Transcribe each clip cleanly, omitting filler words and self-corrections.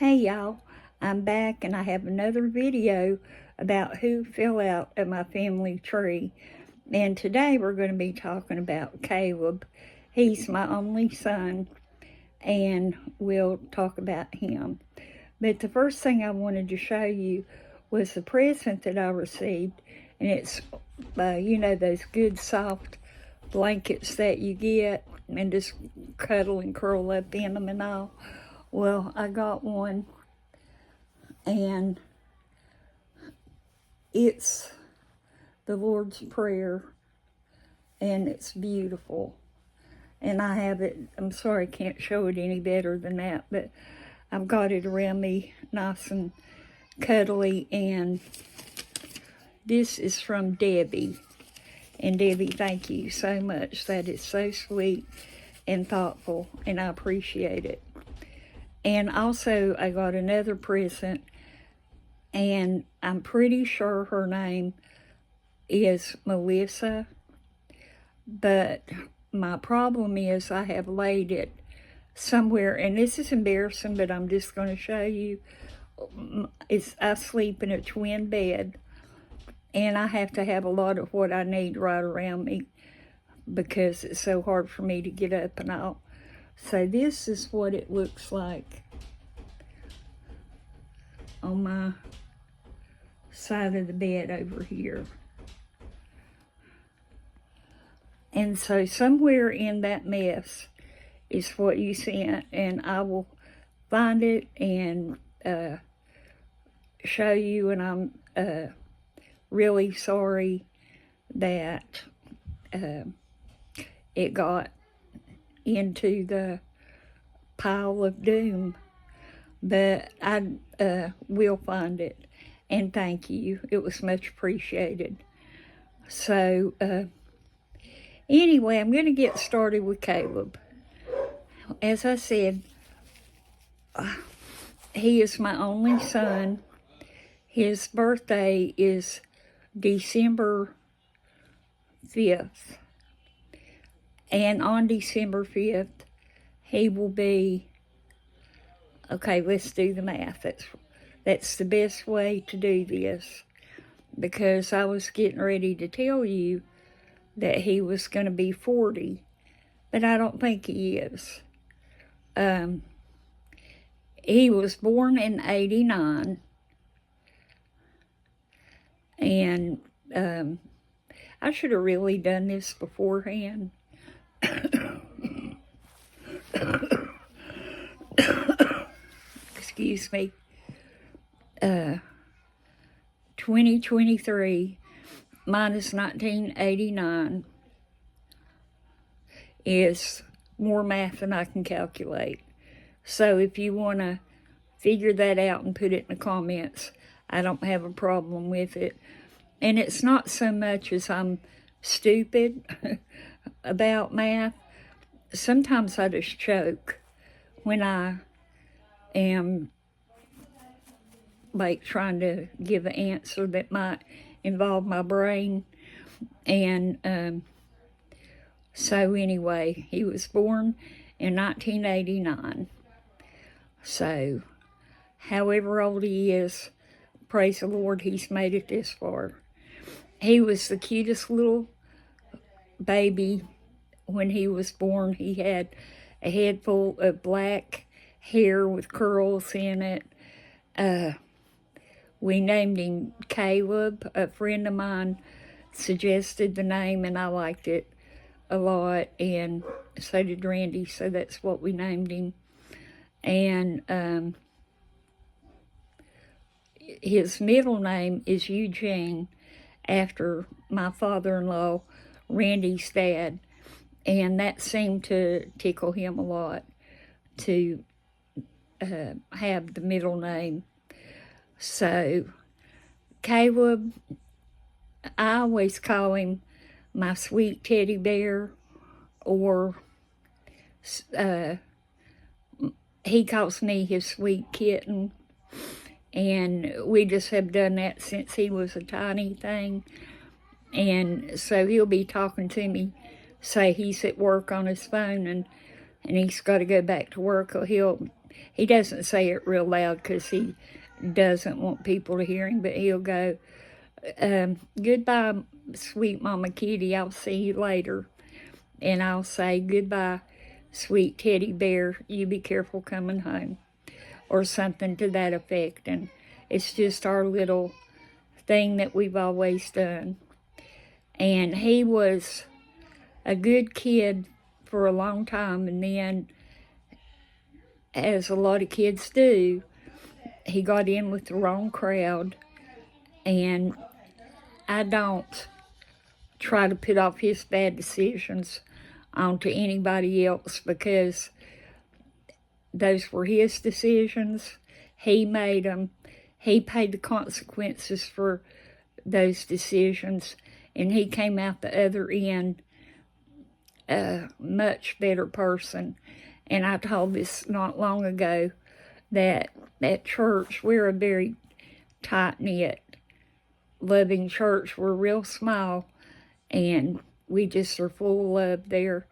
Hey y'all, I'm back and I have another video about who fell out of my family tree. And today we're going to be talking about Caleb. He's my only son and we'll talk about him. But the first thing I wanted to show you was the present that I received. And it's, those good soft blankets that you get and just cuddle and curl up in them and all. Well, I got one, and it's the Lord's Prayer, and it's beautiful. And I have it, I'm sorry I can't show it any better than that, but I've got it around me nice and cuddly, and this is from Debbie. And Debbie, thank you so much. That is so sweet and thoughtful, and I appreciate it. And also, I got another present, and I'm pretty sure her name is Melissa, but my problem is I have laid it somewhere, and this is embarrassing, but I'm just going to show you. I sleep in a twin bed, and I have to have a lot of what I need right around me because it's so hard for me to get up and all. So this is what it looks like on my side of the bed over here. And so somewhere in that mess is what you sent, and I will find it and show you, and I'm really sorry that it got into the pile of doom, but I will find it, and thank you. It was much appreciated. So anyway, I'm going to get started with Caleb. As I said, he is my only son. His birthday is December 5th. And on December 5th, he will be, okay, let's do the math. That's the best way to do this, because I was getting ready to tell you that he was going to be 40, but I don't think he is. He was born in 89, and I should have really done this beforehand. Excuse me. 2023 minus 1989 is more math than I can calculate. So if you want to figure that out and put it in the comments, I don't have a problem with it. And it's not so much as I'm stupid about math. Sometimes I just choke when I am like trying to give an answer that might involve my brain. And so anyway, he was born in 1989. So however old he is, praise the Lord, he's made it this far. He was the cutest little baby when he was born. He had a head full of black hair with curls in it. We named him Caleb. A friend of mine suggested the name, and I liked it a lot, and so did Randy, so that's what we named him. And his middle name is Eugene, after my father-in-law, Randy's dad, and that seemed to tickle him a lot to have the middle name. So Caleb, I always call him my sweet teddy bear, or he calls me his sweet kitten. And we just have done that since he was a tiny thing. And so he'll be talking to me, say he's at work on his phone, and he's got to go back to work, or he'll he doesn't say it real loud because he doesn't want people to hear him, but he'll go, goodbye, sweet Mama Kitty, I'll see you later. And I'll say, goodbye, sweet teddy bear, you be careful coming home. Or something to that effect. And it's just our little thing that we've always done. And he was a good kid for a long time, and then, as a lot of kids do, he got in with the wrong crowd. And I don't try to put off his bad decisions onto anybody else, because those were his decisions. He made them. He paid the consequences for those decisions, and he came out the other end a much better person. And I told this not long ago, that at church, we're a very tight-knit, loving church. We're real small, and we just are full of love there.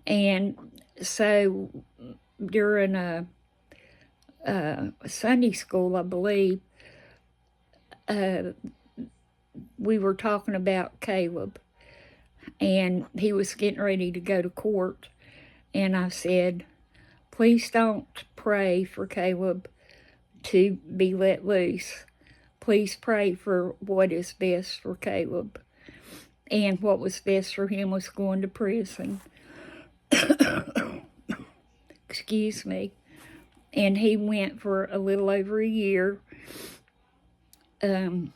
And so during a Sunday school, I believe, we were talking about Caleb, and he was getting ready to go to court. And I said, please don't pray for Caleb to be let loose. Please pray for what is best for Caleb. And what was best for him was going to prison. Excuse me. And he went for a little over a year. There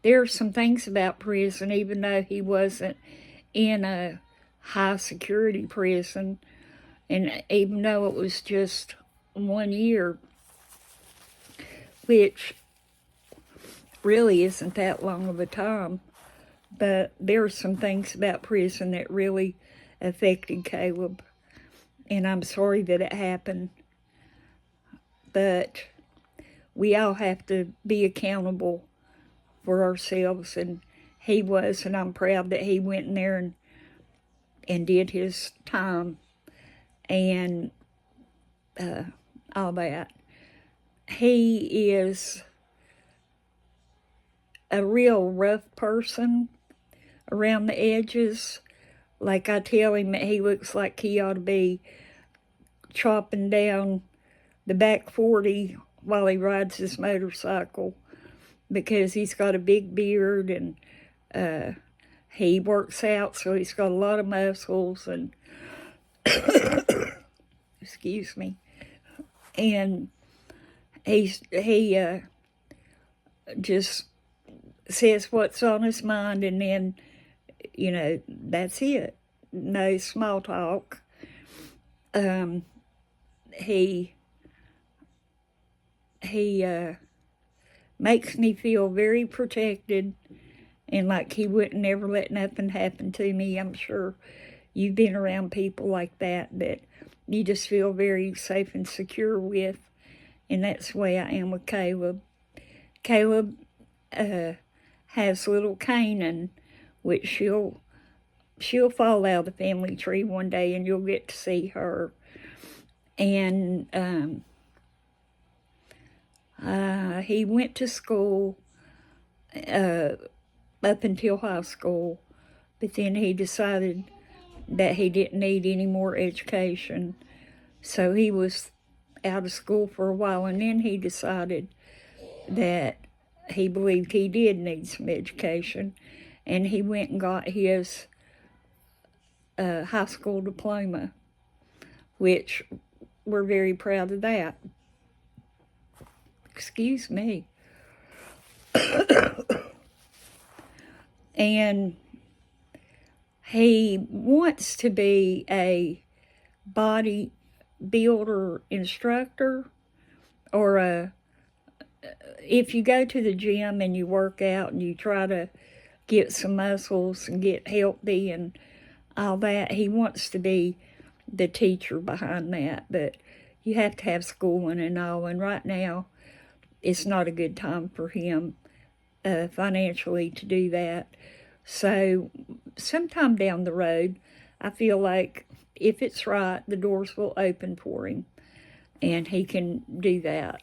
are some things about prison, even though he wasn't in a high security prison, and even though it was just 1 year, which really isn't that long of a time, but there are some things about prison that really affected Caleb, and I'm sorry that it happened. But we all have to be accountable for ourselves, and he was, and I'm proud that he went in there and did his time and all that. He is a real rough person around the edges. Like, I tell him that he looks like he ought to be chopping down the back 40 while he rides his motorcycle, because he's got a big beard, and he works out, so he's got a lot of muscles, and excuse me, and he just says what's on his mind, and then, that's it. No small talk. He makes me feel very protected, and like he wouldn't never let nothing happen to me. I'm sure you've been around people like that you just feel very safe and secure with, and that's the way I am with Caleb. Caleb has little Canaan, which she'll fall out of the family tree one day, and you'll get to see her. And he went to school up until high school, but then he decided that he didn't need any more education. So he was out of school for a while, and then he decided that he believed he did need some education, and he went and got his high school diploma, which we're very proud of that. Excuse me. And he wants to be a bodybuilder instructor, or if you go to the gym and you work out and you try to get some muscles and get healthy and all that, he wants to be the teacher behind that. But you have to have schooling and all, and right now it's not a good time for him financially to do that. So sometime down the road, I feel like if it's right, the doors will open for him. and he can do that.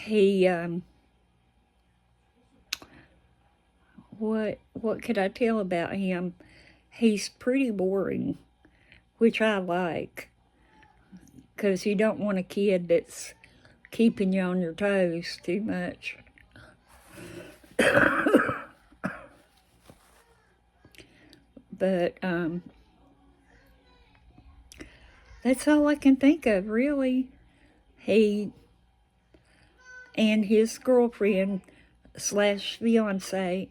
He, what could I tell about him? He's pretty boring, which I like, because you don't want a kid that's keeping you on your toes too much. But that's all I can think of, really. He and his girlfriend slash fiance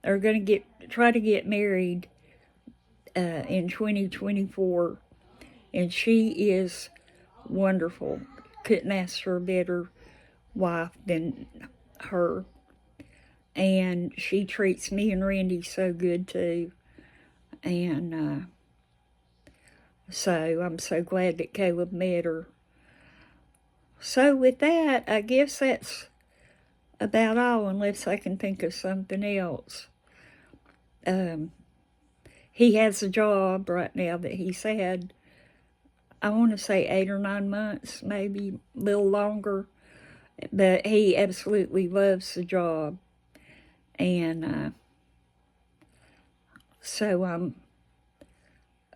are going to try to get married in 2024, and she is wonderful. Couldn't ask for a better wife than her. And she treats me and Randy so good too. And so I'm so glad that Caleb met her. So with that, I guess that's about all, unless I can think of something else. He has a job right now that he's had, I want to say 8 or 9 months, maybe a little longer. But he absolutely loves the job. And so I'm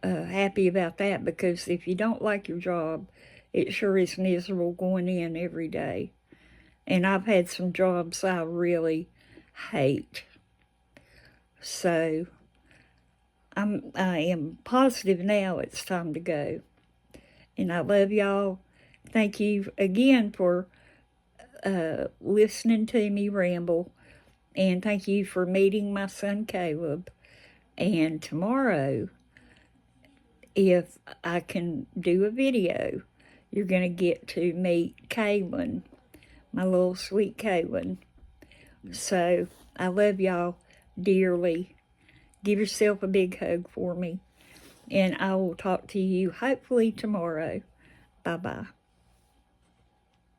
happy about that, because if you don't like your job, it sure is miserable going in every day. And I've had some jobs I really hate. So I am positive now it's time to go. And I love y'all. Thank you again for listening to me ramble. And thank you for meeting my son Caleb. And tomorrow, if I can do a video, you're going to get to meet Kaylin, my little sweet Kaylin. So I love y'all dearly. Give yourself a big hug for me. And I will talk to you hopefully tomorrow. Bye-bye.